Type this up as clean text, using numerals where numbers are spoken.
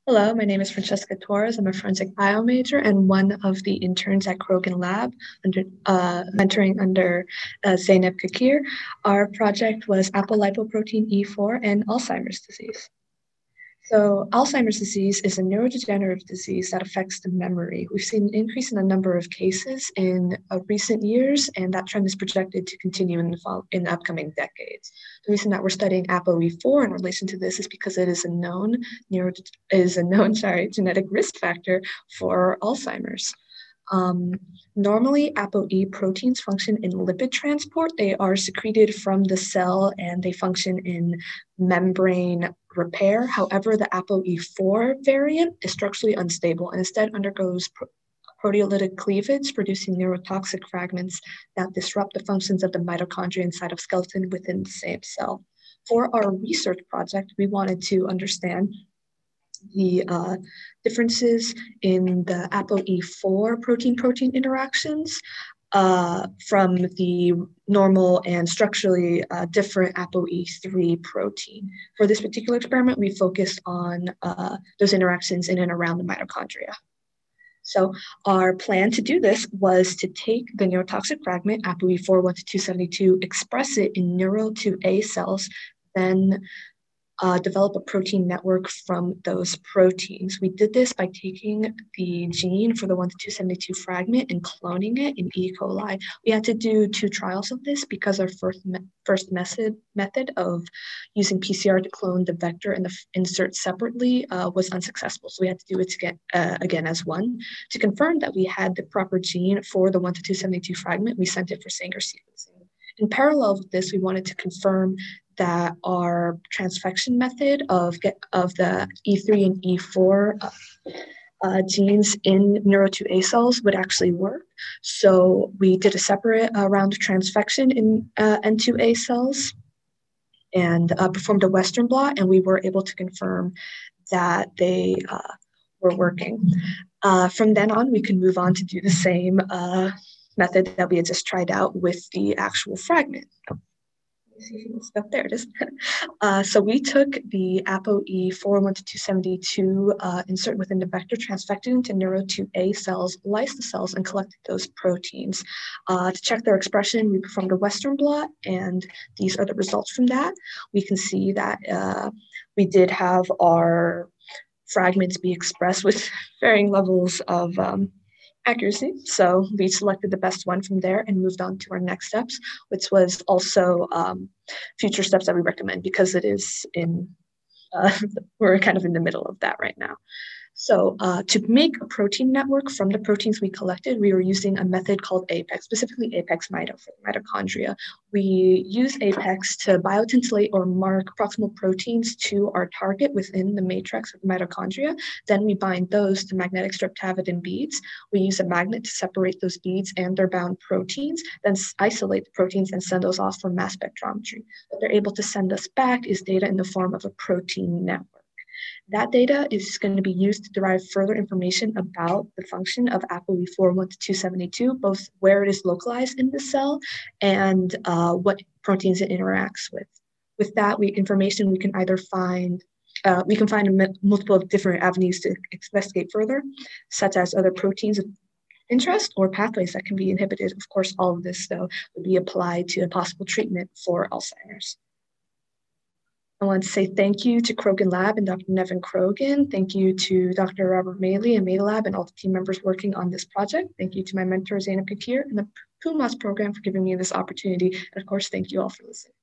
Hello, my name is Francesca Torres. I'm a forensic bio major and one of the interns at Krogan Lab, mentoring under Zeynep Cakir. Our project was Apolipoprotein E4 and Alzheimer's disease. So Alzheimer's disease is a neurodegenerative disease that affects the memory. We've seen an increase in the number of cases in recent years, and that trend is projected to continue in the upcoming decades. The reason that we're studying ApoE4 in relation to this is because it is a known genetic risk factor for Alzheimer's. Normally, ApoE proteins function in lipid transport. They are secreted from the cell and they function in membrane repair. However, the ApoE4 variant is structurally unstable and instead undergoes proteolytic cleavage, producing neurotoxic fragments that disrupt the functions of the mitochondria and cytoskeleton within the same cell. For our research project, we wanted to understand the differences in the ApoE4 protein-protein interactions from the normal and structurally different ApoE3 protein. For this particular experiment, we focused on those interactions in and around the mitochondria. So our plan to do this was to take the neurotoxic fragment, ApoE4 1-272, express it in Neuro2A cells, then develop a protein network from those proteins. We did this by taking the gene for the 1-272 fragment and cloning it in E. coli. We had to do 2 trials of this because our first method of using PCR to clone the vector and the insert separately was unsuccessful. So we had to do it again as one. To confirm that we had the proper gene for the 1-272 fragment, we sent it for Sanger sequencing. In parallel with this, we wanted to confirm that our transfection method of the E3 and E4 genes in Neuro2A cells would actually work. So we did a separate round of transfection in N2A cells and performed a Western blot, and we were able to confirm that they were working. From then on, we can move on to do the same method that we had just tried out with the actual fragment. There it is. So we took the ApoE4 1-272 insert within the vector, transfected into Neuro2A cells, lysed the cells, and collected those proteins. To check their expression, we performed a Western blot, and these are the results from that. We can see that we did have our fragments be expressed with varying levels of accuracy. So we selected the best one from there and moved on to our next steps, which was also future steps that we recommend because it is in, we're kind of in the middle of that right now. So to make a protein network from the proteins we collected, we were using a method called APEX, specifically APEX mito for the mitochondria. We use APEX to biotintilate or mark proximal proteins to our target within the matrix of the mitochondria. Then we bind those to magnetic streptavidin beads. We use a magnet to separate those beads and their bound proteins, then isolate the proteins and send those off for mass spectrometry. What they're able to send us back is data in the form of a protein network. That data is going to be used to derive further information about the function of ApoE4 1-272, both where it is localized in the cell and what proteins it interacts with. With that information, we can either find multiple different avenues to investigate further, such as other proteins of interest or pathways that can be inhibited. Of course, all of this, though, would be applied to a possible treatment for Alzheimer's. I want to say thank you to Krogan Lab and Dr. Nevin Krogan. Thank you to Dr. Robert Maley and Meta Lab and all the team members working on this project. Thank you to my mentor, Zeynep Cakir, and the PUMAS program for giving me this opportunity. And of course, thank you all for listening.